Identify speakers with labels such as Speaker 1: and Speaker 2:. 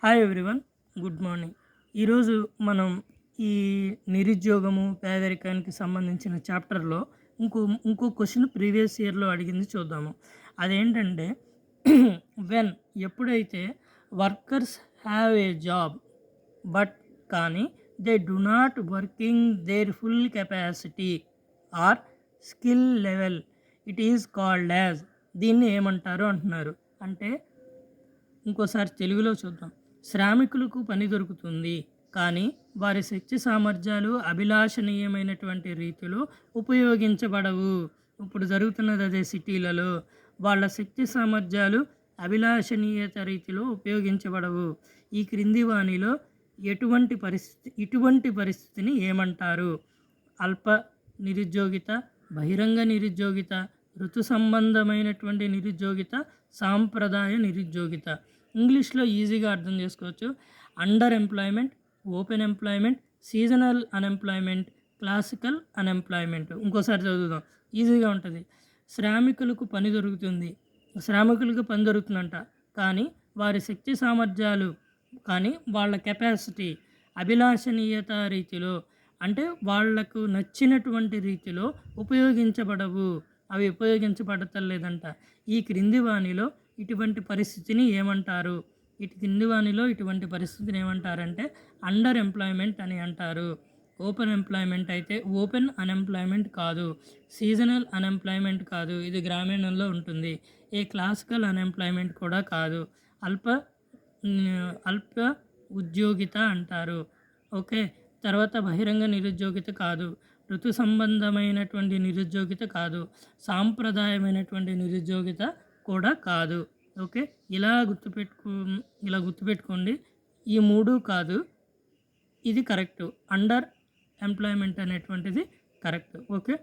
Speaker 1: Hi everyone, good morning. ఈరోజు మనం ఈ నిరుద్యోగము పేదరికానికి సంబంధించిన చాప్టర్లో ఇంకో క్వశ్చన్ ప్రీవియస్ ఇయర్లో అడిగింది చూద్దాము. అదేంటంటే వెన్ ఎప్పుడైతే workers have a job but కానీ they do not working their full capacity or skill level it is called as. దీన్ని ఏమంటారు అంటున్నారు. అంటే ఇంకోసారి తెలుగులో చూద్దాం. శ్రామికులకు పని దొరుకుతుంది కానీ వారి శక్తి సామర్థ్యాలు అభిలాషణీయమైనటువంటి రీతిలో ఉపయోగించబడవు. ఇప్పుడు జరుగుతున్నది అదే. సిటీలలో వాళ్ళ శక్తి సామర్థ్యాలు అభిలాషణీయత రీతిలో ఉపయోగించబడవు. ఈ క్రింది వాణిలో ఇటువంటి పరిస్థితిని ఏమంటారు? అల్ప నిరుద్యోగిత, బహిరంగ నిరుద్యోగిత, ఋతు సంబంధమైనటువంటి నిరుద్యోగిత, సాంప్రదాయ నిరుద్యోగిత. ఇంగ్లీష్లో ఈజీగా అర్థం చేసుకోవచ్చు. Under employment, open employment, seasonal unemployment, classical unemployment. ఇంకోసారి చదువుదాం, ఈజీగా ఉంటుంది. శ్రామికులకు పని దొరుకుతుందంట కానీ వారి శక్తి సామర్థ్యాలు కానీ వాళ్ళ కెపాసిటీ అభిలాషణీయత రీతిలో అంటే వాళ్లకు నచ్చినటువంటి రీతిలో ఉపయోగించబడవు. అవి ఉపయోగించబడతలేదంట. ఈ క్రింది వాణిలో ఇటువంటి పరిస్థితిని ఏమంటారు? ఇటువంటి పరిస్థితిని ఏమంటారంటే అండర్ ఎంప్లాయ్మెంట్ అని అంటారు. ఓపెన్ ఎంప్లాయ్మెంట్ అయితే ఓపెన్ అన్ఎంప్లాయ్మెంట్ కాదు, సీజనల్ అన్ఎంప్లాయ్మెంట్ కాదు, ఇది గ్రామీణంలో ఉంటుంది. ఏ క్లాసికల్ అన్ఎంప్లాయ్మెంట్ కూడా కాదు. అల్ప ఉద్యోగిత అంటారు. ఓకే. తర్వాత బహిరంగ నిరుద్యోగిత కాదు, ఋతు సంబంధమైనటువంటి నిరుద్యోగిత కాదు, సాంప్రదాయమైనటువంటి నిరుద్యోగిత కూడా కాదు. ఓకే. ఇలా గుర్తుపెట్టుకోండి. ఈ మూడు కాదు, ఇది కరెక్ట్. అండర్ ఎంప్లాయ్మెంట్ అనేటువంటిది కరెక్ట్. ఓకే.